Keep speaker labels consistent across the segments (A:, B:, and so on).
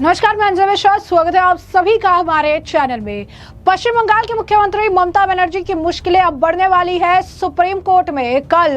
A: नमस्कार, मैं अंजलि मिश्रा, स्वागत है आप सभी का हमारे चैनल में। पश्चिम बंगाल की मुख्यमंत्री ममता बनर्जी की मुश्किलें अब बढ़ने वाली है। सुप्रीम कोर्ट में कल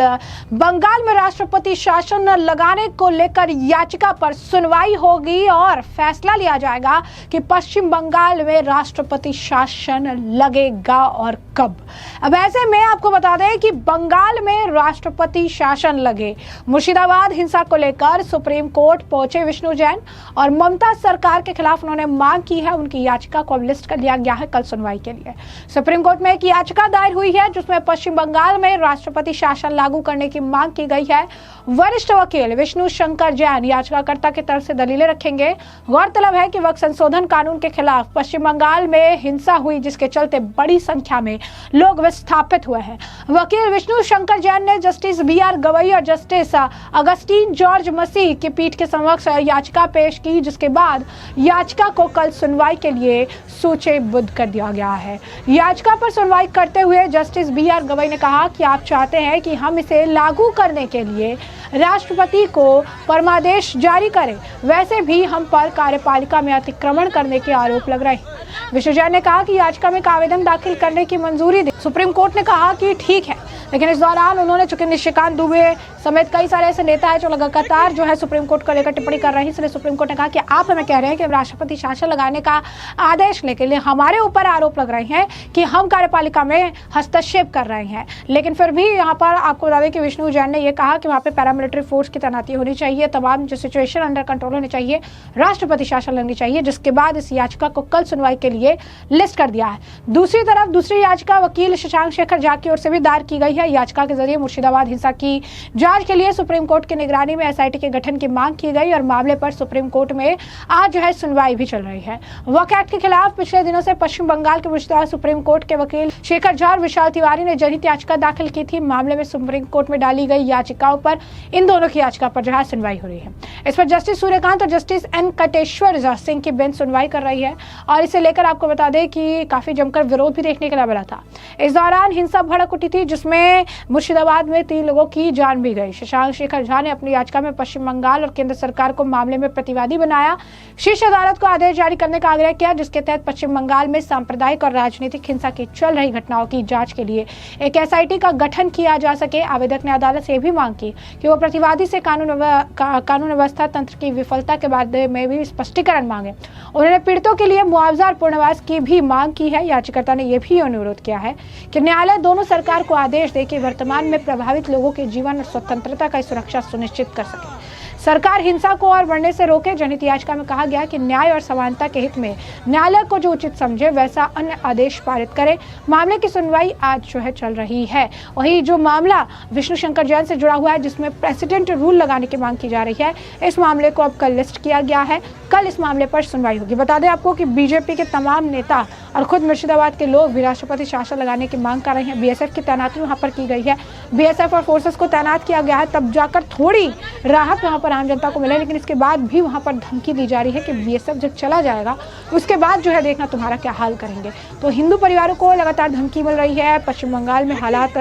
A: बंगाल में राष्ट्रपति शासन लगाने को लेकर याचिका पर सुनवाई होगी और फैसला लिया जाएगा कि पश्चिम बंगाल में राष्ट्रपति शासन लगेगा और कब। अब ऐसे में आपको बता दें कि बंगाल में राष्ट्रपति शासन लगे, मुर्शिदाबाद हिंसा को लेकर सुप्रीम कोर्ट पहुंचे विष्णु जैन और ममता सरकार के खिलाफ उन्होंने मांग की है। उनकी याचिका को अब लिस्ट कर लिया गया है कल सुनवाई के लिए। सुप्रीम कोर्ट में एक याचिका दायर हुई है जिसमें पश्चिम बंगाल में राष्ट्रपति शासन लागू करने की मांग की गई है। वरिष्ठ वकील विष्णु शंकर जैन याचिकाकर्ता की तरफ से दलीलें रखेंगे। गौरतलब है कि वक्त संशोधन कानून के खिलाफ पश्चिम बंगाल में हिंसा हुई, जिसके चलते बड़ी संख्या में लोग विस्थापित हुए हैं। वकील विष्णु शंकर जैन ने जस्टिस BR गवई और जस्टिस अगस्टीन जॉर्ज मसीह की पीठ के समक्ष याचिका पेश की, जिसके बाद याचिका को कल सुनवाई के लिए सूचीबद्ध कर दिया गया है। याचिका पर सुनवाई करते हुए जस्टिस BR गवई ने कहा कि आप चाहते हैं कि हम इसे लागू करने के लिए राष्ट्रपति को परमादेश जारी करें, वैसे भी हम पर कार्यपालिका में अतिक्रमण करने के आरोप लग रहे हैं। विष्णु जैन ने कहा कि याचिका में आवेदन दाखिल करने की मंजूरी दी। सुप्रीम कोर्ट ने कहा कि ठीक है, लेकिन इस दौरान उन्होंने, चूंकि निशिकांत दुबे समेत कई सारे ऐसे नेता है जो लगातार जो है सुप्रीम कोर्ट को लेकर टिप्पणी कर रहे हैं, इसलिए सुप्रीम कोर्ट ने कहा कि आप हमें कह रहे हैं कि राष्ट्रपति शासन लगाने का आदेश लेके लिए हमारे ऊपर आरोप लग रहे हैं कि हम कार्यपालिका में हस्तक्षेप कर रहे हैं। लेकिन फिर भी यहाँ पर आपको बता दें कि विष्णु जैन ने यह कहा कि वहाँ पे पैरामिलिट्री फोर्स की तैनाती होनी चाहिए, तमाम जो सिचुएशन अंडर कंट्रोल होनी चाहिए, राष्ट्रपति शासन लगनी चाहिए, जिसके बाद इस याचिका को कल सुनवाई के लिए लिस्ट कर दिया है। दूसरी तरफ दूसरी याचिका वकील शशांक शेखर झा की ओर से भी दायर की गई है। याचिका के जरिए मुर्शिदाबाद हिंसा की जांच के लिए सुप्रीम कोर्ट की निगरानी में SIT के गठन की मांग की गई और मामले पर सुप्रीम कोर्ट में आज जो है सुनवाई भी चल रही है। वक्फ एक्ट के खिलाफ पिछले दिनों से पश्चिम बंगाल के मुर्शिदाबाद सुप्रीम कोर्ट के वकील शेखर झा और विशाल तिवारी ने जनहित याचिका दाखिल की थी। मामले में सुप्रीम कोर्ट में डाली गई याचिकाओं पर, इन दोनों की याचिका पर जो है सुनवाई हो रही है। इस पर जस्टिस सूर्यकांत और जस्टिस N कटेश्वर सिंह की बेंच सुनवाई कर रही है और इसे लेकर आपको बता दें कि काफी जमकर विरोध भी देखने को मिला था। इस दौरान हिंसा भड़क उठी थी, जिसमें मुर्शिदाबाद में 3 लोगों की जान भी गई। शशांक शेखर झा ने अपनी याचिका में पश्चिम बंगाल और केंद्र सरकार को मामले में प्रतिवादी बनाया। शीर्ष अदालत को आदेश जारी करने का आग्रह किया, जिसके तहत पश्चिम बंगाल में सांप्रदायिक और राजनीतिक हिंसा की चल रही घटनाओं की जांच के लिए एक SIT का गठन किया जा सके। आवेदक ने अदालत से भी मांग की कि वो प्रतिवादी से कानून व्यवस्था तंत्र की विफलता के बारे में भी स्पष्टीकरण मांगे। उन्होंने पीड़ितों के लिए मुआवजा और पुनर्वास की भी मांग की है। याचिकाकर्ता ने यह भी अनुरोध किया है कि न्यायालय दोनों सरकार को आदेश दे कि वर्तमान में प्रभावित लोगों के जीवन और स्वतंत्रता की सुरक्षा सुनिश्चित कर सके, सरकार हिंसा को और बढ़ने से रोके। जनहित याचिका में कहा गया कि न्याय और समानता के हित में न्यायालय को जो उचित समझे वैसा अन्य आदेश पारित करे। मामले की सुनवाई आज जो है चल रही है। वही जो मामला विष्णु शंकर जैन से जुड़ा हुआ है, जिसमें प्रेसिडेंट रूल लगाने की मांग की जा रही है, इस मामले को अब कल लिस्ट किया गया है। कल इस मामले पर सुनवाई होगी। बता दें आपको कि BJP के तमाम नेता और खुद मुर्शिदाबाद के लोग भी राष्ट्रपति शासन लगाने की मांग कर रहे हैं। BSF की तैनाती वहाँ पर की गई है। BSF और फोर्सेस को तैनात किया गया है, तब जाकर थोड़ी राहत वहाँ पर आम जनता को मिले, लेकिन इसके बाद भी वहाँ पर धमकी दी जा रही है कि BSF जब चला जाएगा उसके बाद जो है देखना तुम्हारा क्या हाल करेंगे। तो हिंदू परिवारों को लगातार धमकी मिल रही है। पश्चिम बंगाल में हालात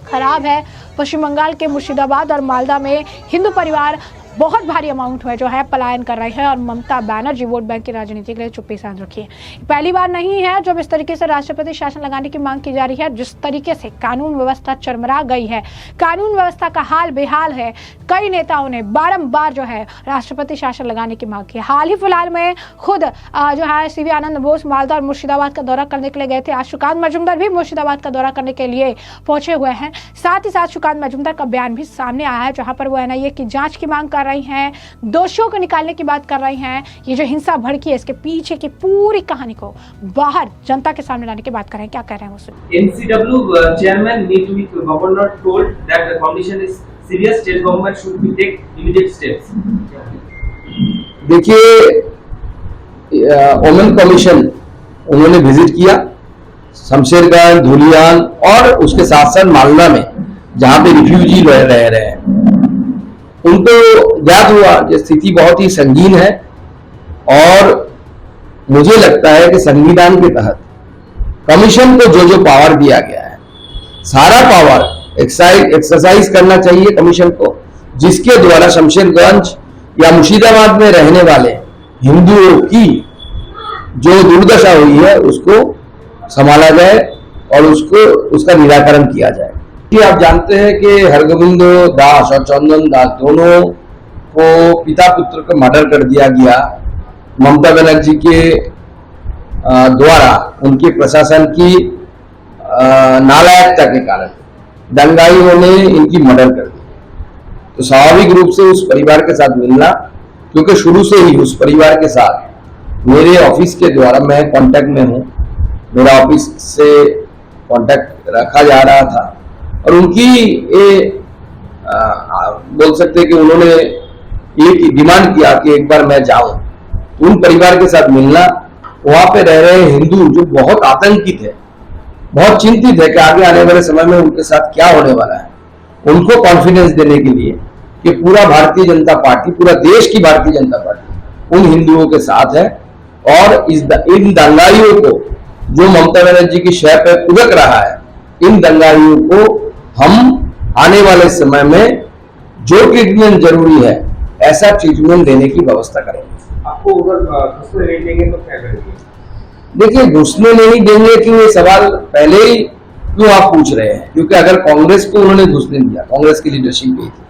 A: खराब है। पश्चिम बंगाल के मुर्शिदाबाद और मालदा में हिंदू परिवार बहुत भारी अमाउंट में जो है पलायन कर रही है और ममता बनर्जी वोट बैंक की राजनीति के लिए चुप्पी साध रखी है। पहली बार नहीं है जब इस तरीके से राष्ट्रपति शासन लगाने की मांग की जा रही है। जिस तरीके से कानून व्यवस्था चरमरा गई है, कानून व्यवस्था का हाल बेहाल है, कई नेताओं ने बारंबार जो है राष्ट्रपति शासन लगाने की मांग की। हाल ही फिलहाल में खुद जो है CV आनंद बोस मालदा और मुर्शिदाबाद का दौरा करने के लिए गए थे। आज सुकांत मजूमदार भी मुर्शिदाबाद का दौरा करने के लिए पहुंचे हुए हैं। साथ ही साथ सुकांत मजूमदार का बयान भी सामने आया है, जहां पर वो NIA की जांच की मांग कर रही हैं, दोषियों को निकालने की बात कर रही हैं। ये जो हिंसा भड़की है, इसके पीछे की पूरी कहानी को बाहर जनता के सामने लाने की बात कर रहे हैं। क्या कह रहे हैं वो?
B: NCW chairman meet with governor told that the condition is serious, state government should be take immediate steps.
C: देखिए, ओमेन कमीशन उन्होंने विजिट किया शमशेरगंज, धुलियान और उसके साथ साथ मालदा में, जहां पे रिफ्यूजी रह रहे हैं। उनको ज्ञात हुआ कि स्थिति बहुत ही संगीन है और मुझे लगता है कि संविधान के तहत कमीशन को जो पावर दिया गया है, सारा पावर एक्सरसाइज करना चाहिए कमीशन को, जिसके द्वारा शमशेरगंज या मुर्शिदाबाद में रहने वाले हिंदुओं की जो दुर्दशा हुई है उसको संभाला जाए और उसका निराकरण किया जाए। कि आप जानते हैं कि हरगोविंद दास और चंदन दास दोनों को पिता पुत्र का मर्डर कर दिया गया ममता बनर्जी के द्वारा, उनके प्रशासन की नालायकता के कारण दंगाइयों ने इनकी मर्डर कर दी। तो स्वाभाविक रूप से उस परिवार के साथ मिलना, क्योंकि शुरू से ही उस परिवार के साथ मेरे ऑफिस के द्वारा मैं कांटेक्ट में हूं, मेरा ऑफिस से कांटेक्ट रखा जा रहा था और उनकी ये बोल सकते हैं कि उन्होंने एक डिमांड किया कि एक बार मैं जाऊं उन परिवार के साथ मिलना। वहां पे रह रहे हिंदू जो बहुत आतंकित है, बहुत चिंतित है कि आगे आने वाले समय में उनके साथ क्या होने वाला है, उनको कॉन्फिडेंस देने के लिए कि पूरा भारतीय जनता पार्टी, पूरा देश की भारतीय जनता पार्टी उन हिंदुओं के साथ है और इन दंगाइयों को जो ममता बनर्जी की शह पर उगक रहा है, इन दंगाइयों को हम आने वाले समय में जो ट्रीटमेंट जरूरी है ऐसा ट्रीटमेंट देने की व्यवस्था करेंगे।
B: आपको अगर घुसने नहीं देंगे तो क्या करेंगे?
C: देखिए, घुसने नहीं देंगे कि ये सवाल पहले ही क्यों आप पूछ रहे हैं? क्योंकि अगर कांग्रेस को उन्होंने घुसने दिया, कांग्रेस की लीडरशिप गई थी,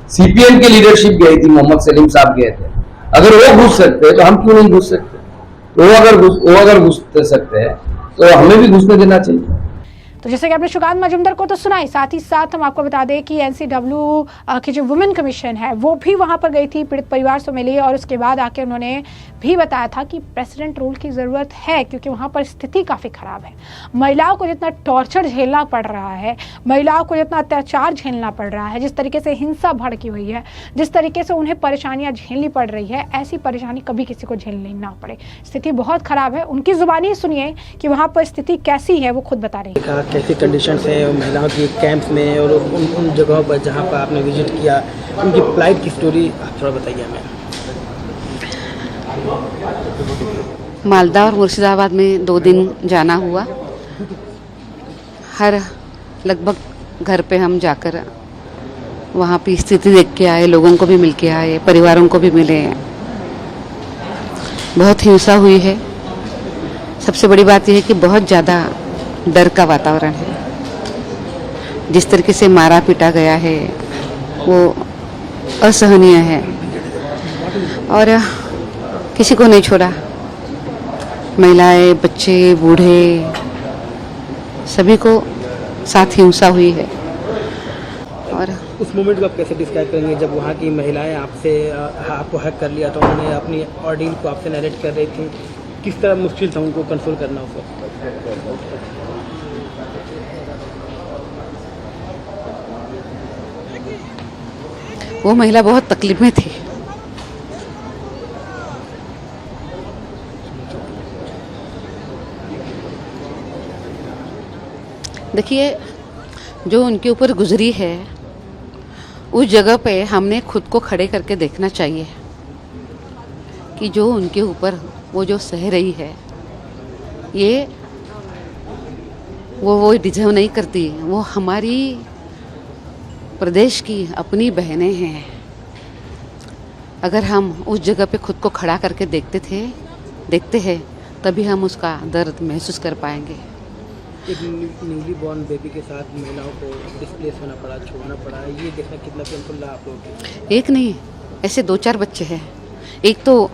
C: सीपीएम की लीडरशिप गई थी, मोहम्मद सलीम साहब गए थे, अगर वो घुस सकते हैं तो हम क्यों नहीं घुस सकते? वो अगर घुस सकते हैं तो हमें भी घुसने देना चाहिए।
A: तो जैसे कि आपने सुकांत मजूमदार को तो सुना ही, साथ ही साथ हम आपको बता दें कि एनसीडब्ल्यू की जो वुमेन कमीशन है वो भी वहां पर गई थी, पीड़ित परिवार से मिली और उसके बाद आके उन्होंने भी बताया था कि प्रेसिडेंट रूल की ज़रूरत है क्योंकि वहां पर स्थिति काफ़ी ख़राब है। महिलाओं को जितना टॉर्चर झेलना पड़ रहा है, महिलाओं को जितना अत्याचार झेलना पड़ रहा है, जिस तरीके से हिंसा भड़की हुई है, जिस तरीके से उन्हें परेशानियाँ झेलनी पड़ रही है, ऐसी परेशानी कभी किसी को झेलनी ना पड़े। स्थिति बहुत ख़राब है। उनकी ज़ुबानी सुनिए कि वहाँ पर स्थिति कैसी है, वो खुद बता रही है।
D: कैसी कंडीशंस हैं महिलाओं की कैंप्स में और उन जगहों पर जहां पर आपने विजिट किया, उनकी फ्लाइट की स्टोरी आप थोड़ा बताइए हमें।
E: मालदा और मुर्शिदाबाद में 2 दिन जाना हुआ। हर लगभग घर पे हम जाकर वहाँ की स्थिति देख के आए, लोगों को भी मिल के आए, परिवारों को भी मिले। बहुत हिंसा हुई है। सबसे बड़ी बात यह है कि बहुत ज़्यादा डर का वातावरण है। जिस तरीके से मारा पीटा गया है वो असहनीय है और किसी को नहीं छोड़ा। महिलाएं, बच्चे, बूढ़े सभी को साथ हिंसा हुई है। और
D: उस मोमेंट को आप कैसे डिस्क्राइब करेंगे जब वहाँ की महिलाएं आपको हक कर लिया तो उन्होंने अपनी ऑर्डील को आपसे नरेट कर रही थी, किस तरह मुश्किल था उनको कंट्रोल करना उस वक्त?
E: वो महिला बहुत तकलीफ में थी। देखिए, जो उनके ऊपर गुजरी है उस जगह पे हमने खुद को खड़े करके देखना चाहिए कि जो उनके ऊपर वो जो सह रही है ये वो डिजर्व नहीं करती। वो हमारी प्रदेश की अपनी बहनें हैं। अगर हम उस जगह पे खुद को खड़ा करके देखते हैं तभी हम उसका दर्द महसूस कर पाएंगे।
D: एक न्यूली बॉर्न बेबी के साथ महिलाओं को डिस्प्लेस होना पड़ा, छोड़ना पड़ा, ये देखना कितना पेनफुल रहा आप लोगों के?
E: एक नहीं, ऐसे 2-4 बच्चे हैं। एक तो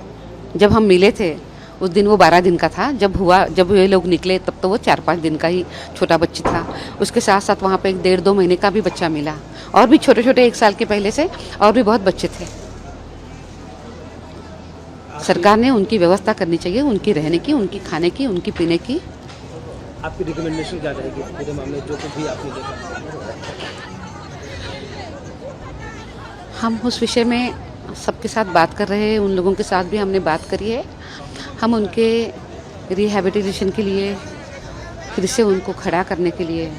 E: जब हम मिले थे उस दिन वो 12 दिन का था, जब ये लोग निकले तब तो वो 4-5 दिन का ही छोटा बच्चा था। उसके साथ साथ वहाँ पे एक 1.5-2 महीने का भी बच्चा मिला और भी छोटे छोटे 1 साल के पहले से और भी बहुत बच्चे थे। सरकार ने उनकी व्यवस्था करनी चाहिए, उनकी रहने की, उनकी खाने की, उनकी पीने की।
D: आपकी रिकमेंडेशन क्या रहेगी इस पूरे मामले जो कुछ भी आपने देखा?
E: हम उस विषय में सबके साथ बात कर रहे हैं, उन लोगों के साथ भी हमने बात करी है। हम उनके रिहैबिलिटेशन के लिए, फिर से उनको खड़ा करने के लिए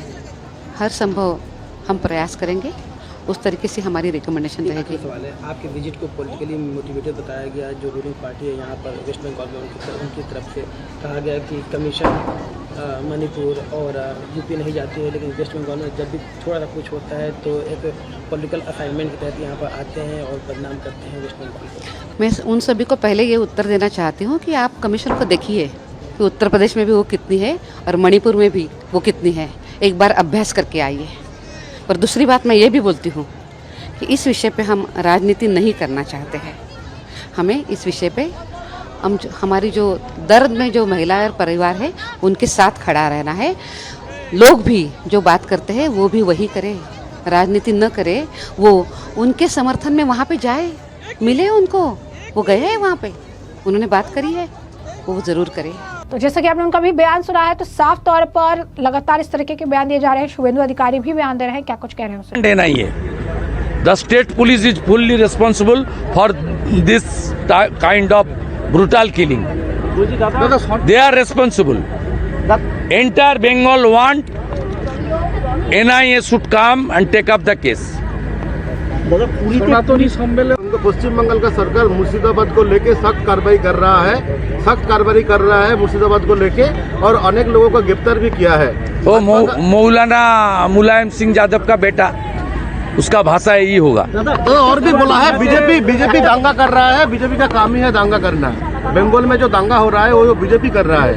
E: हर संभव हम प्रयास करेंगे। उस तरीके से हमारी रिकमेंडेशन रहेगी।
D: सवाल है, आपके विजिट को पॉलिटिकली मोटिवेटेड बताया गया। जो रूलिंग पार्टी है यहाँ पर वेस्ट बंगाल में उनकी तरफ से कहा गया कि कमीशन मणिपुर और यूपी नहीं जाती है, लेकिन वेस्ट बंगाल में जब भी थोड़ा सा कुछ होता है तो एक पॉलिटिकल असाइनमेंट के तहत यहाँ पर आते हैं और बदनाम करते हैं वेस्ट बंगाल को।
E: मैं उन सभी को पहले ये उत्तर देना चाहती हूँ कि आप कमीशन को देखिए कि उत्तर प्रदेश में भी वो कितनी है और मणिपुर में भी वो कितनी है, एक बार अभ्यास करके आइए। और दूसरी बात मैं ये भी बोलती हूँ कि इस विषय पे हम राजनीति नहीं करना चाहते हैं। हमें इस विषय पे हमारी जो दर्द में जो महिला और परिवार है उनके साथ खड़ा रहना है। लोग भी जो बात करते हैं वो भी वही करें, राजनीति न करे, वो उनके समर्थन में वहाँ पे जाए, मिले उनको, वो गए हैं वहाँ पे, उन्होंने बात करी है, वो ज़रूर करें।
A: तो जैसा कि आपने उनका भी बयान सुना है, तो साफ तौर पर लगातार इस तरीके के बयान दिए जा रहे हैं। शुभेंदु अधिकारी भी बयान दे रहे हैं, क्या कुछ कह रहे हैं उसे?
F: देना ही है। The state police is fully responsible for this kind of brutal killing. They are responsible. Entire Bengal want NIA should come and take up the case.
G: सनातनी सम्मेलन पश्चिम बंगाल का सरकार मुर्शिदाबाद को लेके सख्त कार्रवाई कर रहा है, मुर्शिदाबाद को लेके, और अनेक लोगों को गिरफ्तार भी किया है।
F: वो मौलाना मुलायम सिंह यादव का बेटा, उसका भाषा यही होगा।
G: तो और भी बोला है, बीजेपी दांगा कर रहा है, बीजेपी का काम ही है दांगा करना। बंगाल में जो दांगा हो रहा है वो बीजेपी कर रहा है।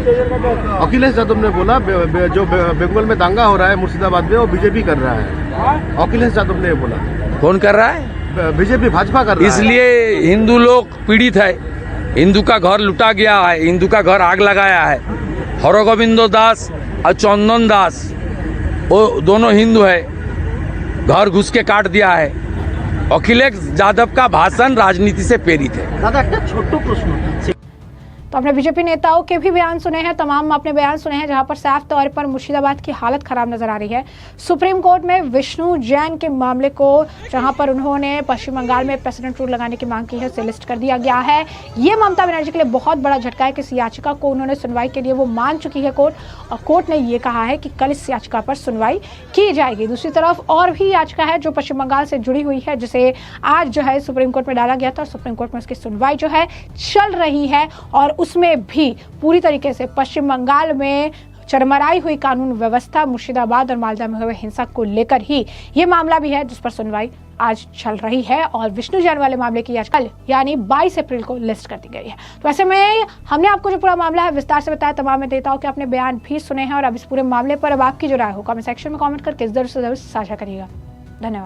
G: अखिलेश यादव ने बोला जो बंगाल में दांगा हो रहा है मुर्शिदाबाद में वो बीजेपी कर रहा है। अखिलेश यादव ने बोला।
F: कौन कर रहा है?
G: बीजेपी, भाजपा कर रहा है।
F: इसलिए हिंदू लोग पीड़ित है। हिंदू का घर लुटा गया है, हिंदू का घर आग लगाया है। हरगोविंद दास और चंदन दास वो दोनों हिंदू है, घर घुस के काट दिया है। अखिलेश यादव का भाषण राजनीति से प्रेरित है।
G: दादा एक छोटो प्रश्न,
A: तो अपने बीजेपी नेताओं के भी बयान सुने हैं, तमाम अपने बयान सुने हैं, जहां पर साफ तौर पर मुर्शिदाबाद की हालत खराब नजर आ रही है। सुप्रीम कोर्ट में विष्णु जैन के मामले को, जहां पर उन्होंने पश्चिम बंगाल में प्रेसिडेंट रूल लगाने की मांग की है, उसे लिस्ट कर दिया गया है। ये ममता बनर्जी के लिए बहुत बड़ा झटका है कि इस याचिका को उन्होंने सुनवाई के लिए वो मान चुकी है कोर्ट, और कोर्ट ने ये कहा है कि कल इस याचिका पर सुनवाई की जाएगी। दूसरी तरफ और भी याचिका है जो पश्चिम बंगाल से जुड़ी हुई है, जिसे आज जो है सुप्रीम कोर्ट में डाला गया था। सुप्रीम कोर्ट में उसकी सुनवाई जो है चल रही है, और उसमें भी पूरी तरीके से पश्चिम बंगाल में चरमराई हुई कानून व्यवस्था, मुर्शिदाबाद और मालदा में हुए हिंसा को लेकर ही ये मामला भी है, जिस पर सुनवाई आज चल रही है। और विष्णु जैन वाले मामले की याचिका यानी 22 अप्रैल को लिस्ट कर दी गई है। तो ऐसे में हमने आपको जो पूरा मामला है विस्तार से बताया, तमाम नेताओं के अपने बयान भी सुने हैं, और अब इस पूरे मामले पर अब आपकी जो राय हो कमेंट सेक्शन में कमेंट करके जरूर से जरूर साझा करिएगा। धन्यवाद।